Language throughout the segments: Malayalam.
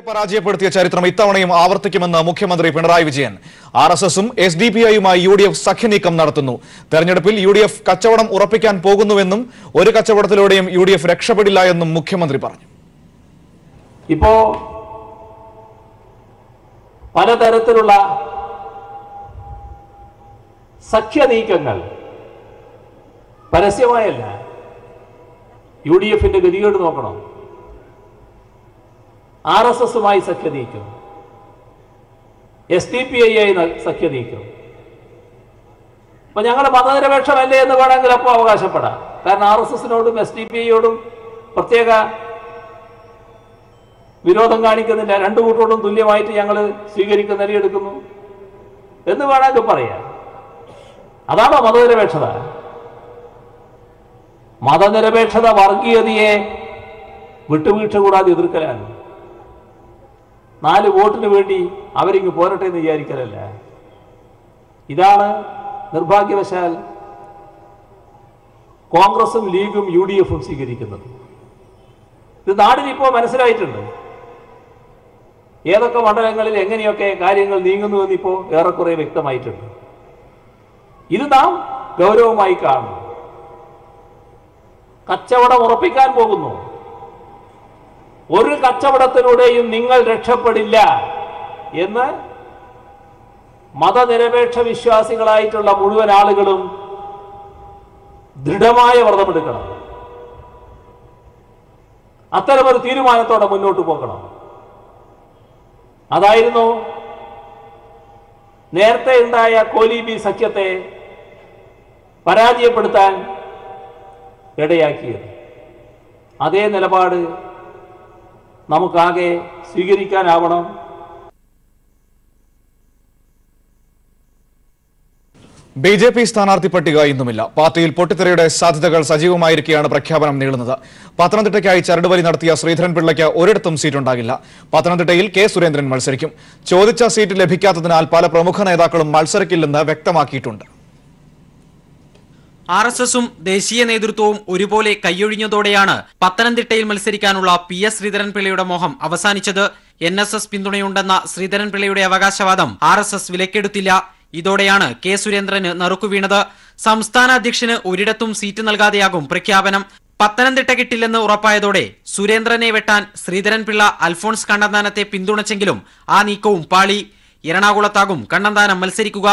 പരാജയപ്പെടുത്തിയ ചരിത്രം ഇത്തവണയും ആവർത്തിക്കുമെന്ന് മുഖ്യമന്ത്രി പിണറായി വിജയൻ. ആർഎസ്എസും എസ്ഡിപിഐയുമായി യുഡിഎഫ് സഖ്യനീക്കം നടത്തുന്നു. തെരഞ്ഞെടുപ്പിൽ യുഡിഎഫ് കച്ചവടം ഉറപ്പിക്കാൻ പോകുന്നുവെന്നും ഒരു കച്ചവടത്തിലൂടെയും യുഡിഎഫ് രക്ഷപ്പെടില്ല എന്നും മുഖ്യമന്ത്രി പറഞ്ഞു. ഇപ്പോ പലതരത്തിലുള്ള സഖ്യനീക്കങ്ങൾ പരസ്യമായല്ല. യുഡിഎഫിന്റെ ഗതികേട് നോക്കണം. ആർഎസ്എസുമായി സഖ്യനീക്കും, എസ്ഡിപിഐ സഖ്യനീക്കും. അപ്പൊ ഞങ്ങൾ മതനിരപേക്ഷമല്ലേ എന്ന് വേണമെങ്കിൽ അപ്പോൾ അവകാശപ്പെടാം. കാരണം ആർഎസ്എസിനോടും എസ്ഡിപിഐയോടും പ്രത്യേക വിരോധം കാണിക്കുന്നില്ല. രണ്ടു കൂട്ടരോടും തുല്യമായിട്ട് ഞങ്ങൾ സ്വീകരിക്കുന്ന നിലയെടുക്കുന്നു എന്ന് വേണമെങ്കിൽ പറയാം. അതാണോ മതനിരപേക്ഷത? മതനിരപേക്ഷത വർഗീയതയെ വിട്ടുവീഴ്ച കൂടാതെ എതിർക്കലാണ്. 4 വോട്ടിന് വേണ്ടി അവരിങ്ങ് പോരട്ടെ എന്ന് വിചാരിക്കലല്ല. ഇതാണ് നിർഭാഗ്യവശാൽ കോൺഗ്രസും ലീഗും യുഡിഎഫും സ്വീകരിക്കുന്നത്. ഇത് നാടിനിപ്പോൾ മനസ്സിലായിട്ടുണ്ട്. ഏതൊക്കെ മണ്ഡലങ്ങളിൽ എങ്ങനെയൊക്കെ കാര്യങ്ങൾ നീങ്ങുന്നുവെന്നിപ്പോൾ ഏറെക്കുറെ വ്യക്തമായിട്ടുണ്ട്. ഇത് നാം ഗൗരവമായി കാണുന്നു. കച്ചവടം ഉറപ്പിക്കാൻ പോകുന്നു. ഒരു കച്ചവടത്തിലൂടെയും നിങ്ങൾ രക്ഷപ്പെടില്ല എന്ന് മതനിരപേക്ഷ വിശ്വാസികളായിട്ടുള്ള മുഴുവൻ ആളുകളും ദൃഢമായ വ്രതമെടുക്കണം. അത്തരമൊരു തീരുമാനത്തോടെ മുന്നോട്ട് പോകണം. അതായിരുന്നു നേരത്തെ ഉണ്ടായ കോലീബി സഖ്യത്തെ പരാജയപ്പെടുത്താൻ ഇടയാക്കിയത്. അതേ നിലപാട് നമുക്കാകെ സ്വീകരിക്കാനാവണം. ബിജെപി സ്ഥാനാർത്ഥി പട്ടിക ഇന്നുമില്ല. പാർട്ടിയിൽ പൊട്ടിത്തെറിയുടെ സാധ്യതകൾ സജീവമായിരിക്കെയാണ് പ്രഖ്യാപനം നീളുന്നത്. പത്തനംതിട്ടയ്ക്കായി ചരടുവലി നടത്തിയ ശ്രീധരൻപിള്ളയ്ക്ക് ഒരിടത്തും സീറ്റുണ്ടാകില്ല. പത്തനംതിട്ടയിൽ കെ സുരേന്ദ്രൻ മത്സരിക്കും. ചോദിച്ച സീറ്റ് ലഭിക്കാത്തതിനാൽ പല പ്രമുഖ നേതാക്കളും മത്സരിക്കില്ലെന്ന് വ്യക്തമാക്കിയിട്ടുണ്ട്. ആർഎസ്എസും ദേശീയ നേതൃത്വവും ഒരുപോലെ കൈയൊഴിഞ്ഞതോടെയാണ് പത്തനംതിട്ടയിൽ മത്സരിക്കാനുള്ള PS ശ്രീധരൻപിള്ളയുടെ മോഹം അവസാനിച്ചത്. NSS പിന്തുണയുണ്ടെന്ന ശ്രീധരൻപിള്ളയുടെ അവകാശവാദം RSS വിലക്കെടുത്തില്ല. ഇതോടെയാണ് കെ സുരേന്ദ്രന് നറുക്കുവീണത്. സംസ്ഥാന അധ്യക്ഷന് ഒരിടത്തും സീറ്റ് നൽകാതെയാകും പ്രഖ്യാപനം. പത്തനംതിട്ട കിട്ടില്ലെന്ന് ഉറപ്പായതോടെ സുരേന്ദ്രനെ വെട്ടാൻ ശ്രീധരൻപിള്ള അൽഫോൺസ് കണ്ണന്താനത്തെ പിന്തുണച്ചെങ്കിലും ആ നീക്കവും പാളി. എറണാകുളത്താകും കണ്ണന്താനം മത്സരിക്കുക.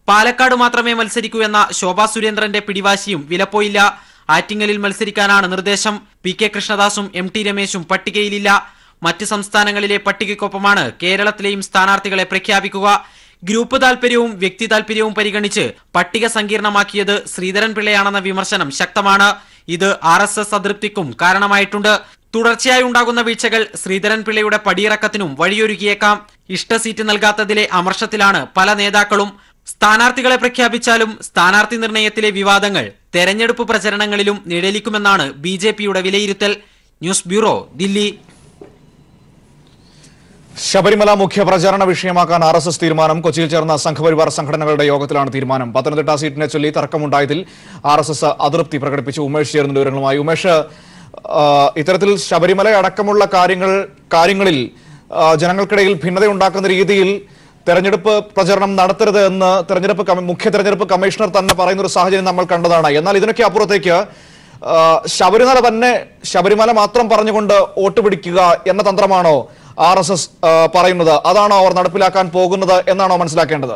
പാലക്കാട് മാത്രമേ മത്സരിക്കൂ എന്ന ശോഭാ സുരേന്ദ്രന്റെ പിടിവാശിയും വിലപ്പോയില്ല. ആറ്റിങ്ങലിൽ മത്സരിക്കാനാണ് നിർദ്ദേശം. PK കൃഷ്ണദാസും MT രമേശും പട്ടികയിലില്ല. മറ്റ് സംസ്ഥാനങ്ങളിലെ പട്ടികയ്ക്കൊപ്പമാണ് കേരളത്തിലെയും സ്ഥാനാർത്ഥികളെ പ്രഖ്യാപിക്കുക. ഗ്രൂപ്പ് താൽപര്യവും വ്യക്തി താൽപര്യവും പരിഗണിച്ച് പട്ടിക സങ്കീർണമാക്കിയത് ശ്രീധരൻപിള്ളയാണെന്ന വിമർശനം ശക്തമാണ്. ഇത് RSS അതൃപ്തിക്കും കാരണമായിട്ടുണ്ട്. തുടർച്ചയായി ഉണ്ടാകുന്ന വീഴ്ചകൾ ശ്രീധരൻപിള്ളയുടെ പടിയിറക്കത്തിനും വഴിയൊരുക്കിയേക്കാം. ഇഷ്ട സീറ്റ് നൽകാത്തതിലെ അമർഷത്തിലാണ് പല നേതാക്കളും. സ്ഥാനാർത്ഥികളെ പ്രഖ്യാപിച്ചാലും സ്ഥാനാർത്ഥി നിർണയത്തിലെ വിവാദങ്ങൾ തെരഞ്ഞെടുപ്പ് പ്രചരണങ്ങളിലും നിഴലിക്കുമെന്നാണ് BJPയുടെ വിലയിരുത്തൽ. News bureau, Delhi. ശബരിമല മുഖ്യ പ്രചാരണ വിഷയമാക്കാൻ RSS തീരുമാനം. കൊച്ചിയിൽ ചേർന്ന സംഘപരിവാർ സംഘടനകളുടെ യോഗത്തിലാണ് തീരുമാനം. പത്തനംതിട്ട സീറ്റിനെ ചൊല്ലി തർക്കമുണ്ടായതിൽ RSS അതൃപ്തി പ്രകടിപ്പിച്ചു. ഉമേഷ് ചേർന്ന വിവരങ്ങളുമായി. ഉമേഷ്, ഇത്തരത്തിൽ ശബരിമല അടക്കമുള്ള കാര്യങ്ങളിൽ ജനങ്ങൾക്കിടയിൽ ഭിന്നതയുണ്ടാക്കുന്ന രീതിയിൽ തെരഞ്ഞെടുപ്പ് പ്രചരണം നടത്തരുത് എന്ന് മുഖ്യ തെരഞ്ഞെടുപ്പ് കമ്മീഷണർ തന്നെ പറയുന്ന ഒരു സാഹചര്യം നമ്മൾ കണ്ടതാണ്. എന്നാൽ ഇതിനൊക്കെ അപ്പുറത്തേക്ക് ശബരിമല മാത്രം പറഞ്ഞുകൊണ്ട് വോട്ട് പിടിക്കുക എന്ന തന്ത്രമാണോ RSS പറയുന്നത്? അതാണോ അവർ നടപ്പിലാക്കാൻ പോകുന്നത് എന്നാണോ മനസ്സിലാക്കേണ്ടത്?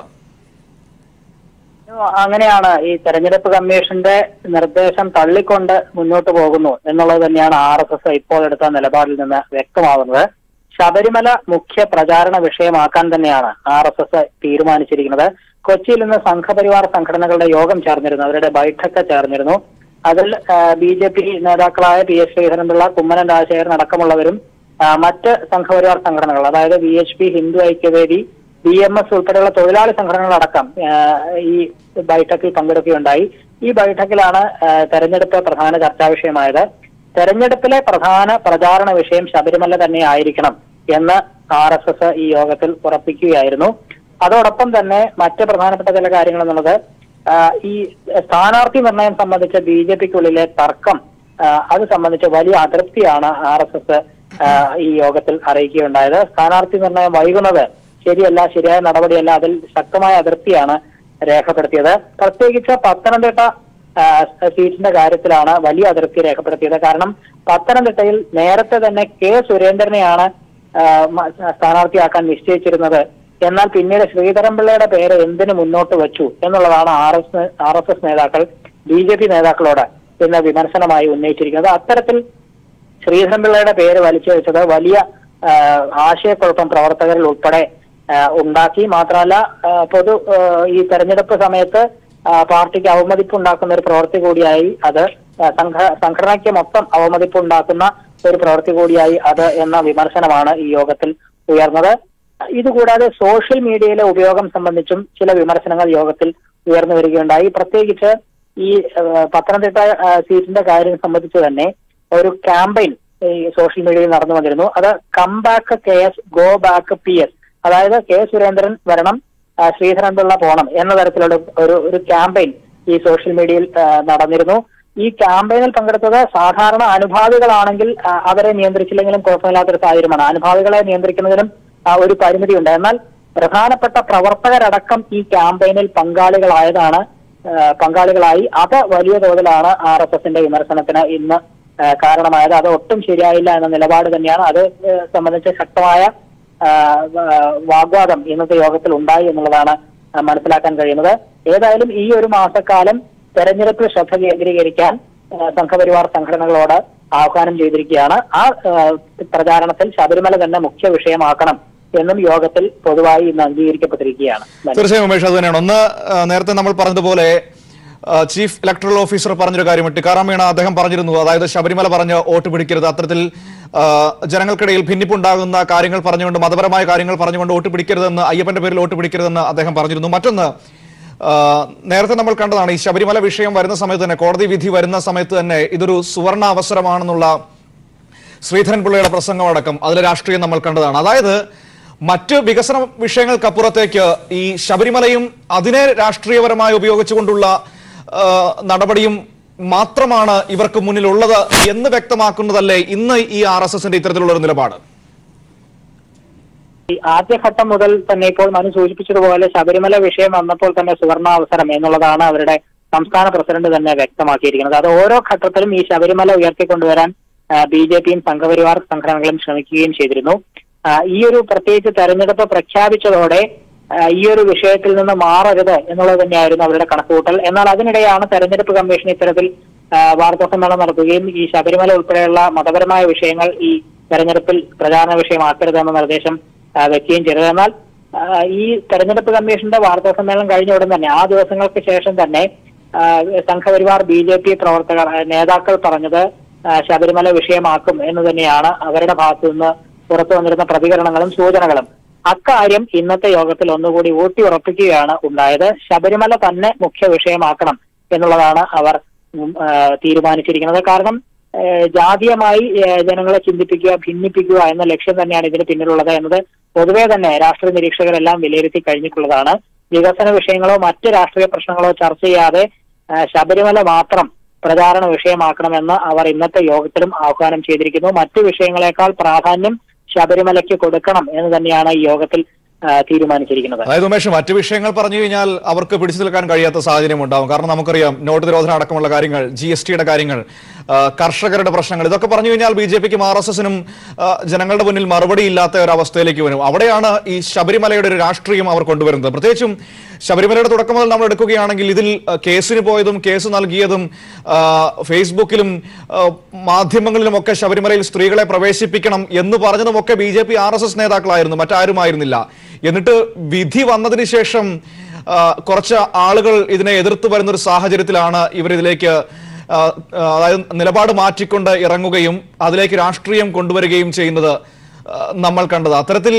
അങ്ങനെയാണ്. ഈ തെരഞ്ഞെടുപ്പ് കമ്മീഷന്റെ നിർദ്ദേശം തള്ളിക്കൊണ്ട് മുന്നോട്ട് പോകുന്നു എന്നുള്ളത് തന്നെയാണ് RSS ഇപ്പോൾ എടുത്ത നിലപാടിൽ നിന്ന് വ്യക്തമാകുന്നത്. ശബരിമല മുഖ്യ പ്രചാരണ വിഷയമാക്കാൻ തന്നെയാണ് RSS തീരുമാനിച്ചിരിക്കുന്നത്. കൊച്ചിയിൽ നിന്ന് സംഘപരിവാർ സംഘടനകളുടെ യോഗം ചേർന്നിരുന്നു. അവരുടെ ബൈഠക്ക് ചേർന്നിരുന്നു. അതിൽ BJP നേതാക്കളായ PS ശ്രീധരൻപിള്ള, കുമ്മനം രാജശേഖരൻ അടക്കമുള്ളവരും മറ്റ് സംഘപരിവാർ സംഘടനകൾ, അതായത് VHP, ഹിന്ദു ഐക്യവേദി, BMS ഉൾപ്പെടെയുള്ള തൊഴിലാളി സംഘടനകളടക്കം ഈ ബൈഠക്കിൽ പങ്കെടുക്കുകയുണ്ടായി. ഈ ബൈഠക്കിലാണ് തെരഞ്ഞെടുപ്പ് പ്രധാന ചർച്ചാ വിഷയമായത്. തെരഞ്ഞെടുപ്പിലെ പ്രധാന പ്രചാരണ വിഷയം ശബരിമല തന്നെ ആയിരിക്കണം എന്ന് RSS ഈ യോഗത്തിൽ ഉറപ്പിക്കുകയായിരുന്നു. അതോടൊപ്പം തന്നെ മറ്റ് പ്രധാനപ്പെട്ട ചില കാര്യങ്ങൾ എന്നുള്ളത് ഈ സ്ഥാനാർത്ഥി നിർണയം സംബന്ധിച്ച BJPക്കുള്ളിലെ തർക്കം അത് സംബന്ധിച്ച് വലിയ അതൃപ്തിയാണ് RSS ഈ യോഗത്തിൽ അറിയിക്കുകയുണ്ടായത്. സ്ഥാനാർത്ഥി നിർണയം വൈകുന്നത് ശരിയല്ല, ശരിയായ നടപടിയല്ല, അതിൽ ശക്തമായ അതൃപ്തിയാണ് രേഖപ്പെടുത്തിയത്. പ്രത്യേകിച്ച് പത്തനംതിട്ട സീറ്റിന്റെ കാര്യത്തിലാണ് വലിയ അതൃപ്തി രേഖപ്പെടുത്തിയത്. കാരണം പത്തനംതിട്ടയിൽ നേരത്തെ തന്നെ കെ സുരേന്ദ്രനെയാണ് സ്ഥാനാർത്ഥിയാക്കാൻ നിശ്ചയിച്ചിരുന്നത്. എന്നാൽ പിന്നീട് ശ്രീധരൻപിള്ളയുടെ പേര് എന്തിനു മുന്നോട്ട് വെച്ചു എന്നുള്ളതാണ് RSS നേതാക്കൾ BJP നേതാക്കളോട് ഇന്ന് വിമർശനമായി ഉന്നയിച്ചിരിക്കുന്നത്. അത്തരത്തിൽ ശ്രീധരൻപിള്ളയുടെ പേര് വലിച്ചു വെച്ചത് വലിയ ആശയക്കുഴപ്പം പ്രവർത്തകരിൽ ഉൾപ്പെടെ ഉണ്ടാക്കി. മാത്രമല്ല ഈ തെരഞ്ഞെടുപ്പ് സമയത്ത് പാർട്ടിക്ക് അവമതിപ്പുണ്ടാക്കുന്ന ഒരു പ്രവൃത്തി കൂടിയായി അത്, സംഘടനയ്ക്ക് മൊത്തം അവമതിപ്പുണ്ടാക്കുന്ന ഒരു പ്രവൃത്തി കൂടിയായി അത് എന്ന വിമർശനമാണ് ഈ യോഗത്തിൽ ഉയർന്നത്. ഇതുകൂടാതെ സോഷ്യൽ മീഡിയയിലെ ഉപയോഗം സംബന്ധിച്ചും ചില വിമർശനങ്ങൾ യോഗത്തിൽ ഉയർന്നു വരികയുണ്ടായി. പ്രത്യേകിച്ച് ഈ പത്തനംതിട്ട സീറ്റിന്റെ കാര്യം സംബന്ധിച്ച് തന്നെ ഒരു ക്യാമ്പയിൻ ഈ സോഷ്യൽ മീഡിയയിൽ നടന്നു വന്നിരുന്നു. അത് come back KS, go back PS. അതായത് കെ സുരേന്ദ്രൻ വരണം, ശ്രീധരൻപിള്ള പോണം എന്ന തരത്തിലുള്ള ഒരു ക്യാമ്പയിൻ ഈ സോഷ്യൽ മീഡിയയിൽ നടന്നിരുന്നു. ഈ ക്യാമ്പയിനിൽ പങ്കെടുത്തത് സാധാരണ അനുഭാവികളാണെങ്കിൽ അവരെ നിയന്ത്രിച്ചില്ലെങ്കിലും കുഴപ്പമില്ലാത്തൊരു സാഹചര്യമാണ്. അനുഭാവികളെ നിയന്ത്രിക്കുന്നതിനും ഒരു പരിമിതിയുണ്ട്. എന്നാൽ പ്രധാനപ്പെട്ട പ്രവർത്തകരടക്കം ഈ ക്യാമ്പയിനിൽ പങ്കാളികളായി അത് വലിയ തോതിലാണ് RSSന്റെ വിമർശനത്തിന് ഇന്ന് കാരണമായത്. അത് ഒട്ടും ശരിയായില്ല എന്ന നിലപാട് തന്നെയാണ്. അത് സംബന്ധിച്ച് ശക്തമായ വാഗ്വാദം ഇന്നത്തെ യോഗത്തിൽ ഉണ്ടായി എന്നുള്ളതാണ് മനസ്സിലാക്കാൻ കഴിയുന്നത്. ഏതായാലും ഈ ഒരു മാസക്കാലം തെരഞ്ഞെടുപ്പിൽ ശ്രദ്ധ കേന്ദ്രീകരിക്കാൻ സംഘപരിവാർ സംഘടനകളോട് ആഹ്വാനം ചെയ്തിരിക്കുകയാണ്. ആ പ്രചാരണത്തിൽ ശബരിമല തന്നെ മുഖ്യ വിഷയമാക്കണം എന്നും യോഗത്തിൽ പൊതുവായി ഇന്ന് അംഗീകരിക്കപ്പെട്ടിരിക്കുകയാണ്. തീർച്ചയായും ഉമേഷ്, അത് തന്നെയാണ്. ഒന്ന്, നേരത്തെ നമ്മൾ പറഞ്ഞതുപോലെ ചീഫ് ഇലക്ടറൽ ഓഫീസർ പറഞ്ഞൊരു കാര്യം ടിക്കാറാം മീണ അദ്ദേഹം പറഞ്ഞിരുന്നു. അതായത് ശബരിമല പറഞ്ഞ് വോട്ട് പിടിക്കരുത്, അത്തരത്തിൽ ജനങ്ങൾക്കിടയിൽ ഭിന്നിപ്പുണ്ടാകുന്ന കാര്യങ്ങൾ പറഞ്ഞുകൊണ്ട്, മതപരമായ കാര്യങ്ങൾ പറഞ്ഞുകൊണ്ട് വോട്ട് പിടിക്കരുതെന്ന്, അയ്യപ്പന്റെ പേരിൽ വോട്ട് പിടിക്കരുതെന്ന് അദ്ദേഹം പറഞ്ഞിരുന്നു. മറ്റൊന്ന്, നേരത്തെ നമ്മൾ കണ്ടതാണ് ഈ ശബരിമല വിഷയം വരുന്ന സമയത്ത് തന്നെ, കോടതി വിധി വരുന്ന സമയത്ത് തന്നെ ഇതൊരു സുവർണ അവസരമാണെന്നുള്ള ശ്രീധരൻപിള്ളയുടെ പ്രസംഗമടക്കം അതിലെ രാഷ്ട്രീയം നമ്മൾ കണ്ടതാണ്. അതായത് മറ്റ് വികസന വിഷയങ്ങൾക്കപ്പുറത്തേക്ക് ഈ ശബരിമലയും അതിനെ രാഷ്ട്രീയപരമായി ഉപയോഗിച്ചുകൊണ്ടുള്ള നടപടിയും മാത്രമാണ് ഇവർക്ക് മുന്നിലുള്ളത് എന്ന് വ്യക്തമാക്കുന്നതല്ലേ ഇന്ന് ഈ RSSന്റെ ഇത്തരത്തിലുള്ള ഒരു നിലപാട്? ആദ്യഘട്ടം മുതൽ തന്നെ ഇപ്പോൾ മനു സൂചിപ്പിച്ചതുപോലെ ശബരിമല വിഷയം വന്നപ്പോൾ തന്നെ സുവർണാവസരം എന്നുള്ളതാണ് അവരുടെ സംസ്ഥാന പ്രസിഡന്റ് തന്നെ വ്യക്തമാക്കിയിരിക്കുന്നത്. അത് ഓരോ ഘട്ടത്തിലും ഈ ശബരിമല ഉയർത്തിക്കൊണ്ടുവരാൻ BJPയും സംഘപരിവാർ സംഘടനകളും ശ്രമിക്കുകയും ചെയ്തിരുന്നു. ഈ ഒരു പ്രത്യേകിച്ച് തെരഞ്ഞെടുപ്പ് പ്രഖ്യാപിച്ചതോടെ ഈ ഒരു വിഷയത്തിൽ നിന്ന് മാറരുത് എന്നുള്ളത് തന്നെയായിരുന്നു അവരുടെ കണക്കുകൂട്ടൽ. എന്നാൽ അതിനിടെയാണ് തെരഞ്ഞെടുപ്പ് കമ്മീഷൻ ഇത്തരത്തിൽ വാർത്താസമ്മേളനം നടത്തുകയും ഈ ശബരിമല ഉൾപ്പെടെയുള്ള മതപരമായ വിഷയങ്ങൾ ഈ തെരഞ്ഞെടുപ്പിൽ പ്രധാന വിഷയമാക്കരുതെന്ന നിർദ്ദേശം വെക്കുകയും ചെയ്തത്. എന്നാൽ ഈ തെരഞ്ഞെടുപ്പ് കമ്മീഷന്റെ വാർത്താസമ്മേളനം കഴിഞ്ഞ ഉടൻ തന്നെ, ആ ദിവസങ്ങൾക്ക് ശേഷം തന്നെ സംഘപരിവാർ BJP നേതാക്കൾ പറഞ്ഞത് ശബരിമല വിഷയമാക്കും എന്ന് തന്നെയാണ് അവരുടെ ഭാഗത്തു നിന്ന് പുറത്തു വന്നിരുന്ന പ്രതികരണങ്ങളും സൂചനകളും. അക്കാര്യം ഇന്നത്തെ യോഗത്തിൽ ഒന്നുകൂടി ഊട്ടി ഉറപ്പിക്കുകയാണ് ഉണ്ടായത്. ശബരിമല തന്നെ മുഖ്യ വിഷയമാക്കണം എന്നുള്ളതാണ് അവർ തീരുമാനിച്ചിരിക്കുന്നത്. കാരണം ജാതീയമായി ജനങ്ങളെ ചിന്തിപ്പിക്കുക, ഭിന്നിപ്പിക്കുക എന്ന ലക്ഷ്യം തന്നെയാണ് ഇതിന് പിന്നിലുള്ളത് എന്നത് പൊതുവെ തന്നെ രാഷ്ട്രീയ നിരീക്ഷകരെല്ലാം വിലയിരുത്തി കഴിഞ്ഞിട്ടുള്ളതാണ്. വികസന വിഷയങ്ങളോ മറ്റ് രാഷ്ട്രീയ പ്രശ്നങ്ങളോ ചർച്ച ചെയ്യാതെ ശബരിമല മാത്രം പ്രചാരണ വിഷയമാക്കണമെന്ന് അവർ ഇന്നത്തെ യോഗത്തിലും ആഹ്വാനം ചെയ്തിരിക്കുന്നു. മറ്റു വിഷയങ്ങളെക്കാൾ പ്രാധാന്യം ശബരിമലയ്ക്ക് കൊടുക്കണം എന്ന് തന്നെയാണ് ഈ യോഗത്തിൽ തീരുമാനിച്ചിരിക്കുന്നത്. അതായത് ഉമേഷ്, മറ്റു വിഷയങ്ങൾ പറഞ്ഞു കഴിഞ്ഞാൽ അവർക്ക് പിടിച്ചു നിൽക്കാൻ കഴിയാത്ത സാഹചര്യം ഉണ്ടാവും. കാരണം നമുക്കറിയാം, നോട്ട് നിരോധനം അടക്കമുള്ള കാര്യങ്ങൾ, GSTയുടെ കാര്യങ്ങൾ, കർഷകരുടെ പ്രശ്നങ്ങൾ, ഇതൊക്കെ പറഞ്ഞു കഴിഞ്ഞാൽ BJPക്കും RSSനും ജനങ്ങളുടെ മുന്നിൽ മറുപടി ഇല്ലാത്ത ഒരു അവസ്ഥയിലേക്ക് വരും. അവിടെയാണ് ഈ ശബരിമലയുടെ ഒരു രാഷ്ട്രീയം അവർ കൊണ്ടുവരുന്നത്. പ്രത്യേകിച്ചും ശബരിമലയുടെ തുടക്കം മുതൽ നമ്മൾ എടുക്കുകയാണെങ്കിൽ ഇതിൽ കേസിന് പോയതും കേസ് നൽകിയതും ഫേസ്ബുക്കിലും മാധ്യമങ്ങളിലുമൊക്കെ ശബരിമലയിൽ സ്ത്രീകളെ പ്രവേശിപ്പിക്കണം എന്ന് പറഞ്ഞതുമൊക്കെ BJP RSS നേതാക്കളായിരുന്നു, മറ്റാരുമായിരുന്നില്ല. എന്നിട്ട് വിധി വന്നതിന് ശേഷം കുറച്ച് ആളുകൾ ഇതിനെ എതിർത്ത് വരുന്നൊരു സാഹചര്യത്തിലാണ് ഇവരിതിലേക്ക്, അതായത് നിലപാട് മാറ്റിക്കൊണ്ട് ഇറങ്ങുകയും അതിലേക്ക് രാഷ്ട്രീയം കൊണ്ടുവരികയും ചെയ്യുന്നത് നമ്മൾ കണ്ടത്. അത്തരത്തിൽ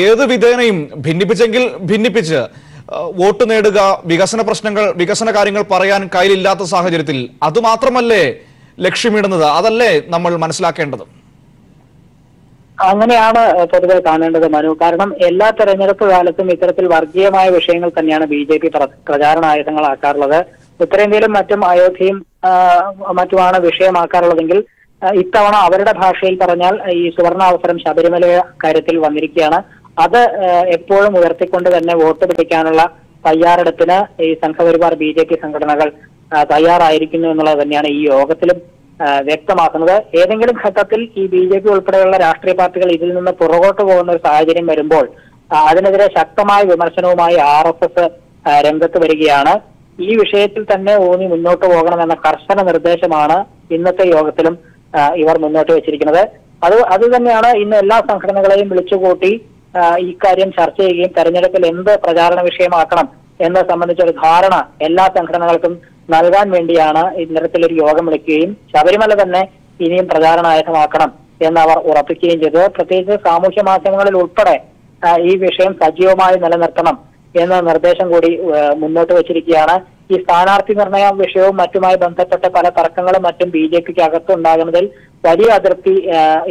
ഏത് വിധേനയും ഭിന്നിപ്പിച്ചെങ്കിൽ ഭിന്നിപ്പിച്ച് വോട്ട് നേടുക, വികസന പ്രശ്നങ്ങൾ, വികസന കാര്യങ്ങൾ പറയാൻ കയ്യിലില്ലാത്ത സാഹചര്യത്തിൽ അതുമാത്രമല്ലേ ലക്ഷ്യമിടുന്നത്? അതല്ലേ നമ്മൾ മനസ്സിലാക്കേണ്ടത്? അങ്ങനെയാണ് പൊതുവെ കാണേണ്ടത് മനു. കാരണം എല്ലാ തെരഞ്ഞെടുപ്പ് കാലത്തും ഇത്തരത്തിൽ വർഗീയമായ വിഷയങ്ങൾ തന്നെയാണ് BJP പ്രചാരണായുധങ്ങളാക്കാറുള്ളത്. ഉത്തരേന്ത്യയിലും മറ്റും അയോധ്യയും മറ്റുമാണ് വിഷയമാക്കാറുള്ളതെങ്കിൽ ഇത്തവണ അവരുടെ ഭാഷയിൽ പറഞ്ഞാൽ ഈ സുവർണാവസരം ശബരിമല കാര്യത്തിൽ വന്നിരിക്കുകയാണ്. അത് എപ്പോഴും ഉയർത്തിക്കൊണ്ട് തന്നെ വോട്ട് പിടിക്കാനുള്ള തയ്യാറെടുപ്പിന് ഈ സംഘപരിവാർ BJP സംഘടനകൾ തയ്യാറായിരിക്കുന്നു എന്നുള്ളത് തന്നെയാണ് ഈ യോഗത്തിലും വ്യക്തമാക്കുന്നത്. ഏതെങ്കിലും ഘട്ടത്തിൽ ഈ BJP ഉൾപ്പെടെയുള്ള രാഷ്ട്രീയ പാർട്ടികൾ ഇതിൽ നിന്ന് പുറകോട്ട് പോകുന്ന ഒരു സാഹചര്യം വരുമ്പോൾ അതിനെതിരെ ശക്തമായ വിമർശനവുമായി RSS രംഗത്ത് വരികയാണ്. ഈ വിഷയത്തിൽ തന്നെ ഊന്നി മുന്നോട്ട് പോകണമെന്ന കർശന നിർദ്ദേശമാണ് ഇന്നത്തെ യോഗത്തിലും ഇവർ മുന്നോട്ട് വെച്ചിരിക്കുന്നത്. അത് തന്നെയാണ് ഇന്ന് എല്ലാ സംഘടനകളെയും വിളിച്ചുകൂട്ടി ഇക്കാര്യം ചർച്ച ചെയ്യുകയും തെരഞ്ഞെടുപ്പിൽ എന്ത് പ്രചാരണ വിഷയമാക്കണം എന്നത് സംബന്ധിച്ചൊരു ധാരണ എല്ലാ സംഘടനകൾക്കും നൽകാൻ വേണ്ടിയാണ് ഇത്തരത്തിലൊരു യോഗം വിളിക്കുകയും ശബരിമല തന്നെ ഇനിയും പ്രചാരണായുധമാക്കണം എന്ന് അവർ ഉറപ്പിക്കുകയും ചെയ്തത്. പ്രത്യേകിച്ച് സാമൂഹ്യ മാധ്യമങ്ങളിൽ ഉൾപ്പെടെ ഈ വിഷയം സജീവമായി നിലനിർത്തണം എന്ന നിർദ്ദേശം കൂടി മുന്നോട്ട് വെച്ചിരിക്കുകയാണ്. ഈ സ്ഥാനാർത്ഥി നിർണയ വിഷയവും മറ്റുമായി ബന്ധപ്പെട്ട പല തർക്കങ്ങളും മറ്റും BJPക്ക് അകത്തുണ്ടാകുന്നതിൽ വലിയ അതൃപ്തി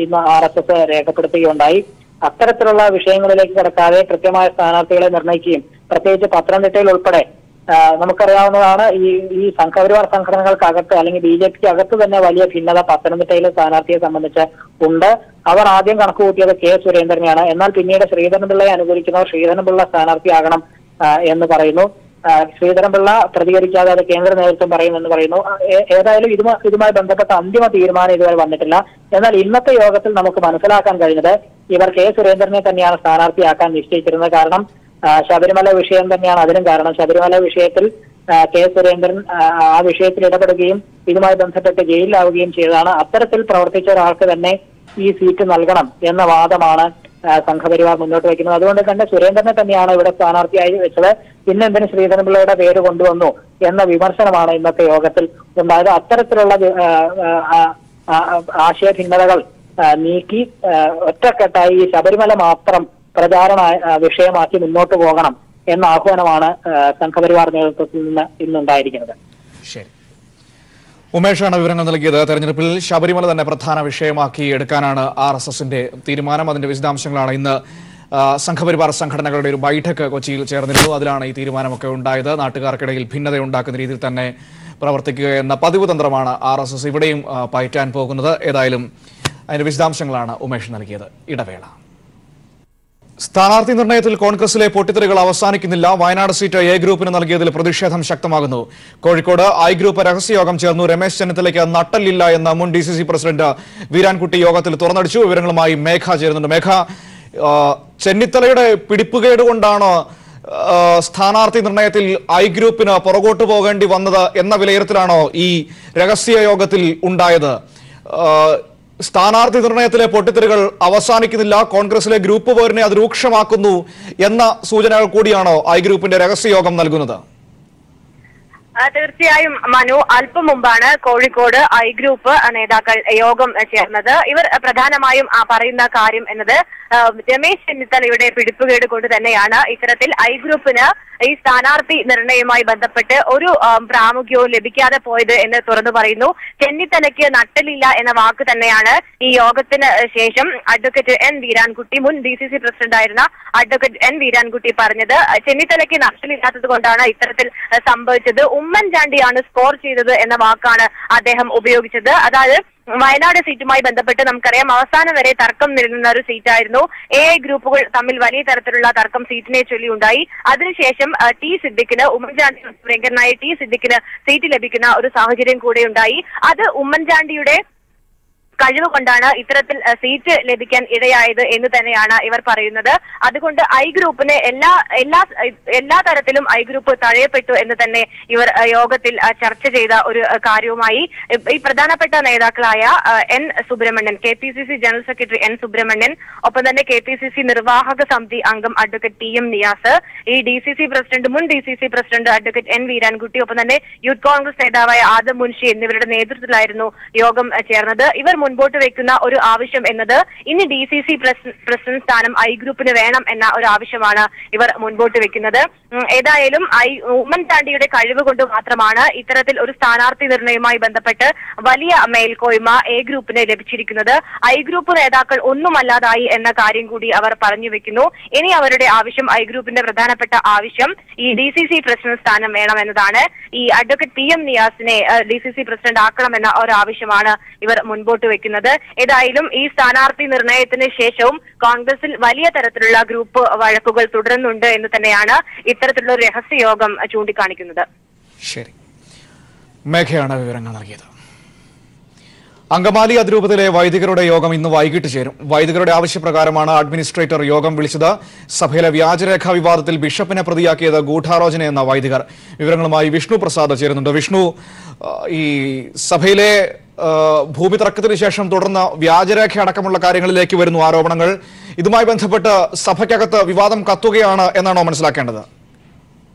ഇന്ന് RSS രേഖപ്പെടുത്തുകയുണ്ടായി. അത്തരത്തിലുള്ള വിഷയങ്ങളിലേക്ക് കടക്കാതെ കൃത്യമായ സ്ഥാനാർത്ഥികളെ നിർണ്ണയിക്കുകയും പ്രത്യേകിച്ച് പത്തനംതിട്ടയിൽ ഉൾപ്പെടെ നമുക്കറിയാവുന്നതാണ് ഈ സംഘപരിവാർ സംഘടനകൾക്കകത്ത് അല്ലെങ്കിൽ BJPക്ക് അകത്ത് തന്നെ വലിയ ഭിന്നത പത്തനംതിട്ടയിലെ സ്ഥാനാർത്ഥിയെ സംബന്ധിച്ച് ഉണ്ട്. അവർ ആദ്യം കണക്കുകൂട്ടിയത് K. സുരേന്ദ്രനെയാണ്. എന്നാൽ പിന്നീട് ശ്രീധരൻപിള്ളയെ അനുകൂലിക്കുന്നവർ ശ്രീധരൻപിള്ള സ്ഥാനാർത്ഥിയാകണം എന്ന് പറയുന്നു. ശ്രീധരൻപിള്ള പ്രതികരിക്കാതെ അത് കേന്ദ്ര നേതൃത്വം പറയുമെന്ന് പറയുന്നു. ഏതായാലും ഇതുമായി ബന്ധപ്പെട്ട അന്തിമ തീരുമാനം ഇതുവരെ വന്നിട്ടില്ല. എന്നാൽ ഇന്നത്തെ യോഗത്തിൽ നമുക്ക് മനസ്സിലാക്കാൻ കഴിഞ്ഞത് ഇവർ K. സുരേന്ദ്രനെ തന്നെയാണ് സ്ഥാനാർത്ഥിയാക്കാൻ നിശ്ചയിച്ചിരുന്നത്. കാരണം ശബരിമല വിഷയം തന്നെയാണ് അതിനും കാരണം. ശബരിമല വിഷയത്തിൽ K. സുരേന്ദ്രൻ ആ വിഷയത്തിൽ ഇടപെടുകയും ഇതുമായി ബന്ധപ്പെട്ട് ജയിലിലാവുകയും ചെയ്തതാണ്. അത്തരത്തിൽ പ്രവർത്തിച്ച ഒരാൾക്ക് തന്നെ ഈ സീറ്റ് നൽകണം എന്ന വാദമാണ് സംഘപരിവാർ മുന്നോട്ട് വയ്ക്കുന്നത്. അതുകൊണ്ട് തന്നെ സുരേന്ദ്രനെ തന്നെയാണ് ഇവിടെ സ്ഥാനാർത്ഥിയായി വെച്ചത്. പിന്നെന്തിന് ശ്രീധരൻപിള്ളയുടെ പേര് കൊണ്ടുവന്നു എന്ന വിമർശനമാണ് ഇന്നത്തെ യോഗത്തിൽ ഉണ്ടായത്. അത്തരത്തിലുള്ള ആശയഭിന്നതകൾ നീക്കി ഒറ്റക്കെട്ടായി ഈ ശബരിമല മാത്രം പ്രചാരണ വിഷയമാക്കി മുന്നോട്ട് പോകണം എന്ന ആഹ്വാനമാണ് സംഘപരിവാർ നേതൃത്വത്തിൽ നിന്ന് ഇന്നുണ്ടായിരിക്കുന്നത്. ശരി, ഉമേഷാണ് വിവരങ്ങൾ നൽകിയത്. തെരഞ്ഞെടുപ്പിൽ ശബരിമല തന്നെ പ്രധാന വിഷയമാക്കി എടുക്കാനാണ് RSSന്റെ തീരുമാനം. അതിന്റെ വിശദാംശങ്ങളാണ് ഇന്ന് സംഘപരിവാർ സംഘടനകളുടെ ഒരു ബൈഠക്ക് കൊച്ചിയിൽ ചേർന്നിരുന്നു. അതിലാണ് ഈ തീരുമാനമൊക്കെ ഉണ്ടായത്. നാട്ടുകാർക്കിടയിൽ ഭിന്നതയുണ്ടാക്കുന്ന രീതിയിൽ തന്നെ പ്രവർത്തിക്കുക എന്ന പതിവ് തന്ത്രമാണ് RSS ഇവിടെയും പയറ്റാൻ പോകുന്നത്. ഏതായാലും അതിന്റെ വിശദാംശങ്ങളാണ് ഉമേഷ് നൽകിയത്. ഇടവേള. സ്ഥാനാർത്ഥി നിർണയത്തിൽ കോൺഗ്രസിലെ പൊട്ടിത്തെറികൾ അവസാനിക്കുന്നില്ല. വയനാട് സീറ്റ് A ഗ്രൂപ്പിന് നൽകിയതിൽ പ്രതിഷേധം ശക്തമാകുന്നു. കോഴിക്കോട് I ഗ്രൂപ്പ് രഹസ്യയോഗം ചേർന്നു. രമേശ് ചെന്നിത്തലയ്ക്ക് നട്ടല്ലില്ല എന്ന മുൻ DCC പ്രസിഡന്റ് വീരാൻകുട്ടി യോഗത്തിൽ തുറന്നടിച്ചു. വിവരങ്ങളുമായി മേഘ ചേരുന്നുണ്ട്. മേഘ, ചെന്നിത്തലയുടെ പിടിപ്പുകേട് കൊണ്ടാണ് സ്ഥാനാർത്ഥി നിർണയത്തിൽ I ഗ്രൂപ്പിന് പുറകോട്ട് പോകേണ്ടി വന്നത് എന്ന വിലയിരുത്തലാണോ ഈ രഹസ്യ യോഗത്തിൽ ഉണ്ടായത്? സ്ഥാനാർത്ഥി നിർണയത്തിലെ പൊട്ടിത്തെറികൾ അവസാനിക്കുന്നില്ല, കോൺഗ്രസിലെ ഗ്രൂപ്പ് പോരിനെ അത് രൂക്ഷമാക്കുന്നു എന്ന സൂചനകൾ കൂടിയാണോ I ഗ്രൂപ്പിന്റെ രഹസ്യയോഗം നൽകുന്നത്? തീർച്ചയായും മനു, അല്പം മുമ്പാണ് കോഴിക്കോട് I ഗ്രൂപ്പ് നേതാക്കൾ യോഗം ചേർന്നത്. ഇവർ പ്രധാനമായും പറയുന്ന കാര്യം എന്നത് രമേശ് ചെന്നിത്തലയുടെ പിടിപ്പുകേട് കൊണ്ട് തന്നെയാണ് ഇത്തരത്തിൽ I ഗ്രൂപ്പിന് ഈ സ്ഥാനാർത്ഥി നിർണയവുമായി ബന്ധപ്പെട്ട് ഒരു പ്രാമുഖ്യവും ലഭിക്കാതെ പോയത് എന്ന് തുറന്നു പറയുന്നു. ചെന്നിത്തലയ്ക്ക് നട്ടലില്ല എന്ന വാക്ക് തന്നെയാണ് ഈ യോഗത്തിന് ശേഷം അഡ്വക്കേറ്റ് N. വീരാൻകുട്ടി, മുൻ DCC പ്രസിഡന്റ് ആയിരുന്ന അഡ്വക്കേറ്റ് N. വീരാൻകുട്ടി പറഞ്ഞത്. ചെന്നിത്തലയ്ക്ക് നട്ടലില്ലാത്തത് കൊണ്ടാണ് ഇത്തരത്തിൽ സംഭവിച്ചത്. ഉമ്മൻചാണ്ടിയാണ് സ്കോർ ചെയ്തത് എന്ന വാക്കാണ് അദ്ദേഹം ഉപയോഗിച്ചത്. അതായത് വയനാട് സീറ്റുമായി ബന്ധപ്പെട്ട് നമുക്കറിയാം അവസാനം വരെ തർക്കം നിലനിന്ന ഒരു സീറ്റായിരുന്നു. AI ഗ്രൂപ്പുകൾ തമ്മിൽ വലിയ തരത്തിലുള്ള തർക്കം സീറ്റിനെ ചൊല്ലി ഉണ്ടായി. അതിനുശേഷം T. സിദ്ദിഖിന്, ഉമ്മൻചാണ്ടി പ്രിയങ്കരനായ T. സിദ്ദിഖിന് സീറ്റ് ലഭിക്കുന്ന ഒരു സാഹചര്യം കൂടെ ഉണ്ടായി. അത് ഉമ്മൻചാണ്ടിയുടെ കഴിവ് കൊണ്ടാണ് ഇത്തരത്തിൽ സീറ്റ് ലഭിക്കാൻ ഇടയായത് എന്ന് തന്നെയാണ് ഇവർ പറയുന്നത്. അതുകൊണ്ട് I ഗ്രൂപ്പിന് എല്ലാ തരത്തിലും I ഗ്രൂപ്പ് തഴയപ്പെട്ടു എന്ന് തന്നെ ഇവർ യോഗത്തിൽ ചർച്ച ചെയ്ത ഒരു കാര്യവുമായി ഈ പ്രധാനപ്പെട്ട നേതാക്കളായ N. Subrahmanian, KPCC general secretary N. Subrahmanian, ഒപ്പം തന്നെ KPCC നിർവാഹക സമിതി അംഗം അഡ്വക്കേറ്റ് TM നിയാസ്, ഈ DCC പ്രസിഡന്റ്, മുൻ DCC president advocate N. Veerankutty, ഒപ്പം തന്നെ യൂത്ത് കോൺഗ്രസ് നേതാവായ ആദം മുൻഷി എന്നിവരുടെ നേതൃത്വത്തിലായിരുന്നു യോഗം ചേർന്നത്. ഇവർ മുൻപോട്ട് വെക്കുന്ന ഒരു ആവശ്യം എന്നത് ഇനി DCC പ്രസിഡന്റ് സ്ഥാനം I ഗ്രൂപ്പിന് വേണം എന്ന ഒരു ആവശ്യമാണ് ഇവർ മുൻപോട്ട് വെക്കുന്നത്. ഏതായാലും ഉമ്മൻചാണ്ടിയുടെ കഴിവ് കൊണ്ട് മാത്രമാണ് ഇത്തരത്തിൽ ഒരു സ്ഥാനാർത്ഥി നിർണയവുമായി ബന്ധപ്പെട്ട് വലിയ മേൽക്കോയ്മ A ഗ്രൂപ്പിന് ലഭിച്ചിരിക്കുന്നത്. I ഗ്രൂപ്പ് നേതാക്കൾ ഒന്നുമല്ലാതായി എന്ന കാര്യം കൂടി അവർ പറഞ്ഞു വെക്കുന്നു. ഇനി അവരുടെ ആവശ്യം, I ഗ്രൂപ്പിന്റെ പ്രധാനപ്പെട്ട ആവശ്യം ഈ DCC പ്രസിഡന്റ് സ്ഥാനം വേണമെന്നതാണ്. ഈ അഡ്വക്കേറ്റ് TM നിയാസിനെ DCC പ്രസിഡന്റ് ആക്കണമെന്ന ഒരു ആവശ്യമാണ് ഇവർ മുൻപോട്ട് പങ്കുവെക്കുന്നത്. ഏതായാലും ഈ സ്ഥാനാർത്ഥി നിർണയത്തിന് ശേഷവും കോൺഗ്രസിൽ വലിയ തരത്തിലുള്ള ഗ്രൂപ്പ് വഴക്കുകൾ തുടരുന്നുണ്ട് എന്ന് തന്നെയാണ് ഇത്തരത്തിലുള്ള രഹസ്യയോഗം ചൂണ്ടിക്കാണിക്കുന്നത്. ശരി, മേഘയാണ് വിവരങ്ങൾ നൽകിയത്. അങ്കമാലി അതിരൂപതയിലെ വൈദികരുടെ യോഗം ഇന്ന് വൈകിട്ട് ചേരും. വൈദികരുടെ ആവശ്യപ്രകാരമാണ് അഡ്മിനിസ്ട്രേറ്റർ യോഗം വിളിച്ചത്. സഭയിലെ വ്യാജരേഖാ വിവാദത്തിൽ ബിഷപ്പിനെ പ്രതിയാക്കിയത് ഗൂഢാലോചനയെന്ന വൈദികർ. വിവരങ്ങളുമായി വിഷ്ണു പ്രസാദ് ചേരുന്നുണ്ട്. വിഷ്ണു, ഈ സഭയിലെ ഭൂമി തർക്കത്തിന് ശേഷം തുടർന്ന് വ്യാജരേഖ അടക്കമുള്ള കാര്യങ്ങളിലേക്ക് വരുന്നു ആരോപണങ്ങൾ. ഇതുമായി ബന്ധപ്പെട്ട് സഭയ്ക്കകത്ത് വിവാദം കത്തുകയാണ് എന്നാണോ മനസ്സിലാക്കേണ്ടത്?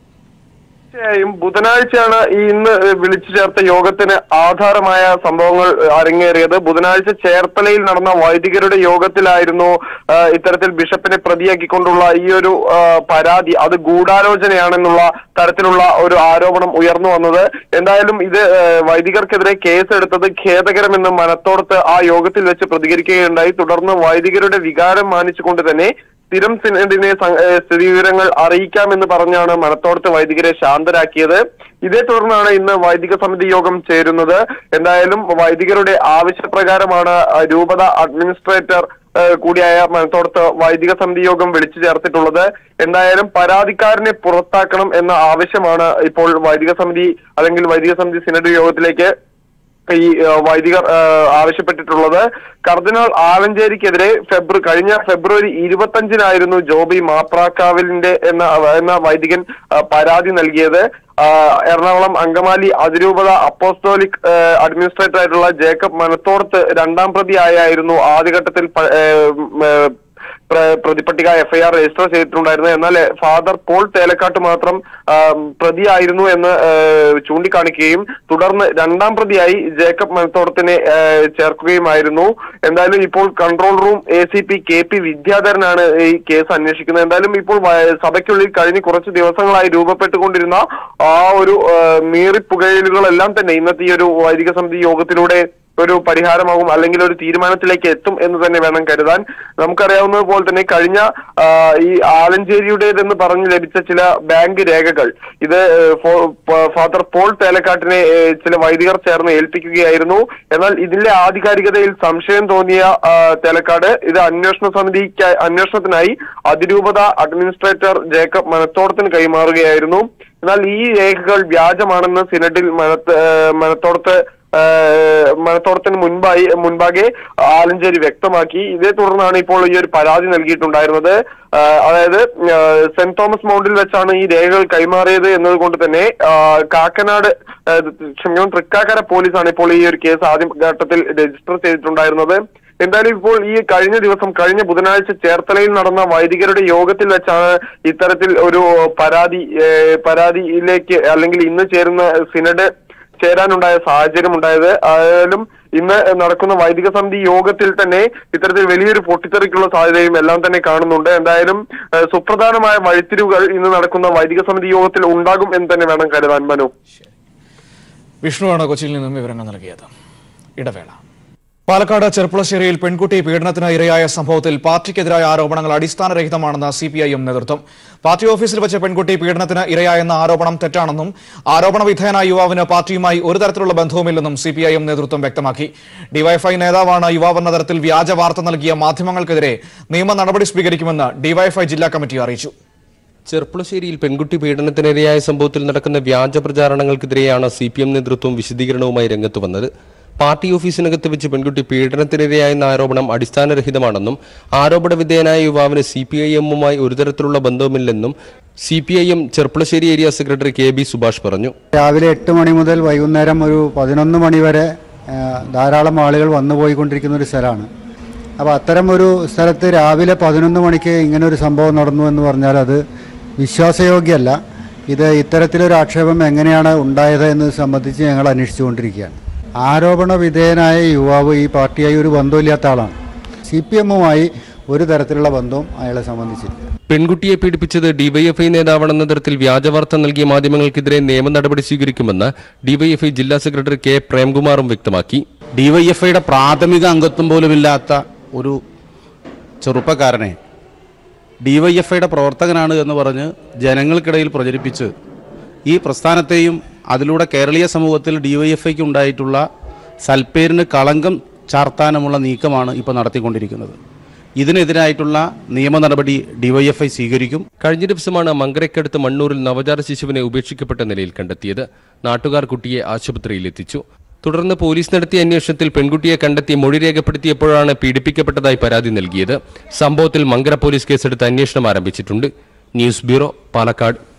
തീർച്ചയായും ബുധനാഴ്ചയാണ് ഇന്ന് വിളിച്ചു ചേർത്ത യോഗത്തിന് ആധാരമായ സംഭവങ്ങൾ അരങ്ങേറിയത്. ബുധനാഴ്ച ചേർത്തലയിൽ നടന്ന വൈദികരുടെ യോഗത്തിലായിരുന്നു ഇത്തരത്തിൽ ബിഷപ്പിനെ പ്രതിയാക്കിക്കൊണ്ടുള്ള ഈ ഒരു പരാതി അത് ഗൂഢാലോചനയാണെന്നുള്ള തരത്തിലുള്ള ഒരു ആരോപണം ഉയർന്നു വന്നത്. എന്തായാലും ഇത് വൈദികർക്കെതിരെ കേസെടുത്തത് ഖേദകരമെന്ന് മനത്തോടത്ത് ആ യോഗത്തിൽ വെച്ച് പ്രതികരിക്കുകയുണ്ടായി. തുടർന്ന് വൈദികരുടെ വികാരം മാനിച്ചുകൊണ്ട് തന്നെ സ്ഥിരം സിനഡിനെ സ്ഥിതിവിവരങ്ങൾ അറിയിക്കാമെന്ന് പറഞ്ഞാണ് മനത്തോടത്ത് വൈദികരെ ശാന്തരാക്കിയത്. ഇതേ തുടർന്നാണ് ഇന്ന് വൈദിക സമിതി യോഗം ചേരുന്നത്. എന്തായാലും വൈദികരുടെ ആവശ്യപ്രകാരമാണ് രൂപത അഡ്മിനിസ്ട്രേറ്റർ കൂടിയായ മനത്തോടത്ത് വൈദിക സമിതി യോഗം വിളിച്ചു ചേർത്തിട്ടുള്ളത്. എന്തായാലും പരാതിക്കാരനെ പുറത്താക്കണം എന്ന ആവശ്യമാണ് ഇപ്പോൾ വൈദിക സമിതി അല്ലെങ്കിൽ വൈദിക സമിതി സിനഡ് യോഗത്തിലേക്ക് ഈ വൈദികർ ആവശ്യപ്പെട്ടിട്ടുള്ളത്. കർദിനാൾ ആലഞ്ചേരിക്കെതിരെ കഴിഞ്ഞ ഫെബ്രുവരി 25-നായിരുന്നു ജോബി മാപ്രാക്കാവിലിന്റെ എന്ന വൈദികൻ പരാതി നൽകിയത്. എറണാകുളം അങ്കമാലി അതിരൂപത അപ്പോസ്തോലിക് അഡ്മിനിസ്ട്രേറ്റർ ആയിട്ടുള്ള ജേക്കബ് മനത്തോടത്ത് രണ്ടാം പ്രതിയായിരുന്നു ആദ്യഘട്ടത്തിൽ പ്രതിപട്ടിക FIR രജിസ്റ്റർ ചെയ്തിട്ടുണ്ടായിരുന്നത്. എന്നാൽ ഫാദർ പോൾ തേലക്കാട്ട് മാത്രം പ്രതിയായിരുന്നു എന്ന് ചൂണ്ടിക്കാണിക്കുകയും തുടർന്ന് രണ്ടാം പ്രതിയായി ജേക്കബ് മനത്തോടത്തിനെ ചേർക്കുകയുമായിരുന്നു. എന്തായാലും ഇപ്പോൾ കൺട്രോൾ റൂം ACP KP വിദ്യാധരനാണ് ഈ കേസ് അന്വേഷിക്കുന്നത്. എന്തായാലും ഇപ്പോൾ സഭയ്ക്കുള്ളിൽ കഴിഞ്ഞ കുറച്ച് ദിവസങ്ങളായി രൂപപ്പെട്ടുകൊണ്ടിരുന്ന ആ ഒരു മീറിപ്പുകയലുകളെല്ലാം തന്നെ ഇന്നത്തെ ഈ ഒരു വൈദിക സമിതി യോഗത്തിലൂടെ ഒരു പരിഹാരമാകും അല്ലെങ്കിൽ ഒരു തീരുമാനത്തിലേക്ക് എത്തും എന്ന് തന്നെ വേണം കരുതാൻ. നമുക്കറിയാവുന്നത് പോലെ തന്നെ കഴിഞ്ഞ ഈ ആലഞ്ചേരിയുടേതെന്ന് പറഞ്ഞ് ലഭിച്ച ചില ബാങ്ക് രേഖകൾ ഇത് ഫാദർ പോൾ തേലക്കാട്ടിനെ ചില വൈദികർ ചേർന്ന് ഏൽപ്പിക്കുകയായിരുന്നു. എന്നാൽ ഇതിന്റെ ആധികാരികതയിൽ സംശയം തോന്നിയ തേലക്കാട് ഇത് അന്വേഷണത്തിനായി അതിരൂപത അഡ്മിനിസ്ട്രേറ്റർ ജേക്കബ് മനത്തോടത്തിന് കൈമാറുകയായിരുന്നു. എന്നാൽ ഈ രേഖകൾ വ്യാജമാണെന്ന് സിനഡിൽ മനത്തോടത്തിന് മുൻപാകെ ആലഞ്ചേരി വ്യക്തമാക്കി. ഇതേ തുടർന്നാണ് ഇപ്പോൾ ഈ ഒരു പരാതി നൽകിയിട്ടുണ്ടായിരുന്നത്. അതായത് സെന്റ് തോമസ് മൗണ്ടിൽ വെച്ചാണ് ഈ രേഖകൾ കൈമാറിയത് എന്നതുകൊണ്ട് തന്നെ തൃക്കാക്കര പോലീസാണ് ഇപ്പോൾ ഈ ഒരു കേസ് ആദ്യ ഘട്ടത്തിൽ രജിസ്റ്റർ ചെയ്തിട്ടുണ്ടായിരുന്നത്. എന്തായാലും ഇപ്പോൾ ഈ കഴിഞ്ഞ ബുധനാഴ്ച ചേർത്തലയിൽ നടന്ന വൈദികരുടെ യോഗത്തിൽ വെച്ചാണ് ഇത്തരത്തിൽ ഒരു പരാതിയിലേക്ക് അല്ലെങ്കിൽ ഇന്ന് ചേരുന്ന സിനഡ് ചേരാനുണ്ടായ സാഹചര്യം ഉണ്ടായത്. ആയാലും ഇന്ന് നടക്കുന്ന വൈദിക സമിതി യോഗത്തിൽ തന്നെ ഇത്തരത്തിൽ വലിയൊരു പൊട്ടിത്തെറിക്കുള്ള സാധ്യതയും എല്ലാം തന്നെ കാണുന്നുണ്ട്. എന്തായാലും സുപ്രധാനമായ വഴിത്തിരിവുകൾ ഇന്ന് നടക്കുന്ന വൈദിക സമിതി യോഗത്തിൽ ഉണ്ടാകും എന്ന് തന്നെ വേണം കരുതാൻ. മനു, വിഷ്ണുവാണ് കൊച്ചിയിൽ നിന്നും വിവരങ്ങൾ നൽകിയത്. ഇടവേള. പാലക്കാട് ചെർപ്പുളശ്ശേരിയിൽ പെൺകുട്ടി പീഡനത്തിന് ഇരയായ സംഭവത്തിൽ പാർട്ടിക്കെതിരായ ആരോപണങ്ങൾ അടിസ്ഥാനരഹിതമാണെന്ന് CPIM നേതൃത്വം. പാർട്ടി ഓഫീസിൽ വെച്ച് പെൺകുട്ടി പീഡനത്തിന് ഇരയായെന്ന ആരോപണം തെറ്റാണെന്നും ആരോപണ വിധേയനായ യുവാവിന് പാർട്ടിയുമായി ഒരു തരത്തിലുള്ള ബന്ധവുമില്ലെന്നും CPIM നേതൃത്വം വ്യക്തമാക്കി. DYFI നേതാവാണ് യുവാവെന്ന തരത്തിൽ വ്യാജ വാർത്ത നൽകിയ മാധ്യമങ്ങൾക്കെതിരെ നിയമ നടപടി സ്വീകരിക്കുമെന്ന് DYFI ജില്ലാ കമ്മിറ്റി അറിയിച്ചു. ചെർപ്പുളശ്ശേരിയിൽ പെൺകുട്ടി പീഡനത്തിനിരയായ സംഭവത്തിൽ നടക്കുന്ന വ്യാജ പ്രചാരണങ്ങൾക്കെതിരെയാണ് CPM നേതൃത്വം വിശദീകരണവുമായി രംഗത്ത് വന്നത്. പാർട്ടി ഓഫീസിനകത്ത് വെച്ച് പെൺകുട്ടി പീഡനത്തിനിരയായെന്ന ആരോപണം അടിസ്ഥാനരഹിതമാണെന്നും ആരോപണ വിധേയനായ യുവാവിന് CPIM-മായി ഒരു തരത്തിലുള്ള ബന്ധവുമില്ലെന്നും CPIM Cherpulassery area secretary KB Subhash പറഞ്ഞു. രാവിലെ 8 മണി മുതൽ വൈകുന്നേരം ഒരു 11 മണി വരെ ധാരാളം ആളുകൾ വന്നുപോയിക്കൊണ്ടിരിക്കുന്ന ഒരു സ്ഥലമാണ്. അപ്പോൾ അത്തരം ഒരു സ്ഥലത്ത് രാവിലെ 11 മണിക്ക് ഇങ്ങനൊരു സംഭവം നടന്നു എന്ന് പറഞ്ഞാൽ അത് വിശ്വാസയോഗ്യമല്ല. ഇത്തരത്തിലൊരു ആക്ഷേപം എങ്ങനെയാണ് ഉണ്ടായത് എന്നത് സംബന്ധിച്ച് ഞങ്ങൾ അന്വേഷിച്ചുകൊണ്ടിരിക്കുകയാണ്. ആരോപണ വിധേയനായ യുവാവ് ഈ പാർട്ടിയായി ഒരു ബന്ധമില്ലാത്ത ആളാണ്. CPM-മായി ഒരു തരത്തിലുള്ള ബന്ധവും അയാളെ സംബന്ധിച്ചില്ല. പെൺകുട്ടിയെ പീഡിപ്പിച്ചത് DYFI നേതാവാണെന്ന തരത്തിൽ വ്യാജവാർത്ത നൽകിയ മാധ്യമങ്ങൾക്കെതിരെ നിയമ നടപടി സ്വീകരിക്കുമെന്ന് DYFI ജില്ലാ സെക്രട്ടറി K പ്രേംകുമാറും വ്യക്തമാക്കി. DYFIയുടെ പ്രാഥമിക അംഗത്വം പോലുമില്ലാത്ത ഒരു ചെറുപ്പക്കാരനെ DYFIയുടെ പ്രവർത്തകനാണ് എന്ന് പറഞ്ഞ് ജനങ്ങൾക്കിടയിൽ പ്രചരിപ്പിച്ച് ഈ പ്രസ്ഥാനത്തെയും അതിലൂടെ കേരളീയ സമൂഹത്തിൽ DYFIക്ക് ഉണ്ടായിട്ടുള്ള സൽപ്പേരിന് കളങ്കം ചാർത്താനുമുള്ള നീക്കമാണ് ഇപ്പോൾ നടത്തിക്കൊണ്ടിരിക്കുന്നത്. ഇതിനെതിരായിട്ടുള്ള നിയമ നടപടി ഡിവൈഎഫ്ഐ സ്വീകരിക്കും. കഴിഞ്ഞ ദിവസമാണ് മങ്കരയ്ക്കടുത്ത് മണ്ണൂരിൽ നവജാത ശിശുവിനെ ഉപേക്ഷിക്കപ്പെട്ട നിലയിൽ കണ്ടെത്തിയത്. നാട്ടുകാർ കുട്ടിയെ ആശുപത്രിയിൽ എത്തിച്ചു. തുടർന്ന് പോലീസ് നടത്തിയ അന്വേഷണത്തിൽ പെൺകുട്ടിയെ കണ്ടെത്തി മൊഴി രേഖപ്പെടുത്തിയപ്പോഴാണ് പീഡിപ്പിക്കപ്പെട്ടതായി പരാതി നൽകിയത്. സംഭവത്തിൽ മങ്കര പോലീസ് കേസെടുത്ത് അന്വേഷണം ആരംഭിച്ചിട്ടുണ്ട്. News bureau, Palakkad.